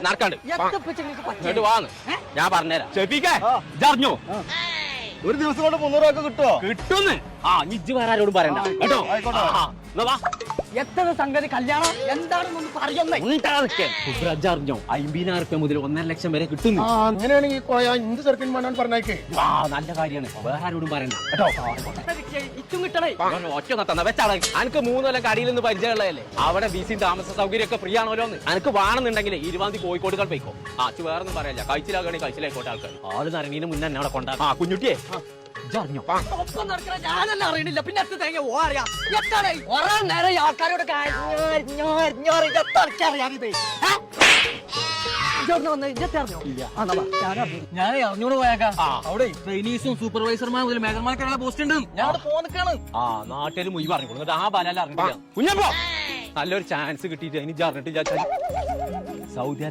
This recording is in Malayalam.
നടക്കാണ്ട് ഇങ്ങോട്ട് വാന്ന് ഞാൻ പറഞ്ഞുതരാം. ഷെഫീഖേ ഇതറിഞ്ഞോ ഒരു ദിവസം കൊണ്ട് 300 രൂപ കിട്ടുമോ? കിട്ടുന്ന്. ഇജ്ജ് വേറെ ആരോടും പറയണ്ട കേട്ടോ. എത്ര സംഗതി കല്യാണം എന്താണെന്നൊന്ന് പറയുന്നേ. അറിഞ്ഞോ 50,000 മുതൽ 1.5 ലക്ഷം വരെ കിട്ടുന്നു. അങ്ങനെയാണെങ്കിൽ എന്ത് ചെറുക്കൻ വേണമെന്ന് പറഞ്ഞേക്കേ. നല്ല കാര്യമാണ്. വേറെ ആരോടും പറയണ്ട കേട്ടോ. ഇറ്റും കിട്ടണേ. ഒറ്റ തന്ന വെച്ചാളെ എനിക്ക് 3 കൊല്ലം കടിയിൽ നിന്ന് പരിചയമുള്ളതല്ലേ. അവിടെ ബിസിയും താമസ സൗകര്യം ഒക്കെ ഫ്രീ ആണല്ലോ. എനിക്ക് വേണമെന്നുണ്ടെങ്കിൽ 20 കോഴിക്കോട് പോയിക്കോ. അച്ഛൻ വേറെ ഒന്നും പറയല്ല. കഴിച്ചിലാകണേ കഴിച്ചിലായിക്കോട്ടെ ആൾക്കാർ. ആള് നിറങ്ങീന് മുന്നേ എന്നെ അവിടെ കൊണ്ടാ. കുഞ്ഞുട്ടിയെ അറിഞ്ഞോ ഒപ്പം നടക്കണ ഞാനല്ല അറിയണില്ല. പിന്നെ എത്ര തേങ്ങ ഓ അറിയാം. എത്താണ് ഒരേ നേരം ആൾക്കാരോട് ഞാൻ അറിഞ്ഞോട് പോയേക്കാം. അവിടെ ട്രെയിനീസും സൂപ്പർവൈസർമാർ മുതൽ മേഖലമാർക്കുള്ള പോസ്റ്റ് ഉണ്ട്. ഞാൻ അവിടെ പോന്നിക്കാണ്. നാട്ടിൽ മുയി പറഞ്ഞു ആ ബലാല അറിഞ്ഞില്ല. കുഞ്ഞപ്പോ നല്ലൊരു ചാൻസ് കിട്ടിയിട്ട് ഇനി അറിഞ്ഞിട്ടില്ല. സൗദി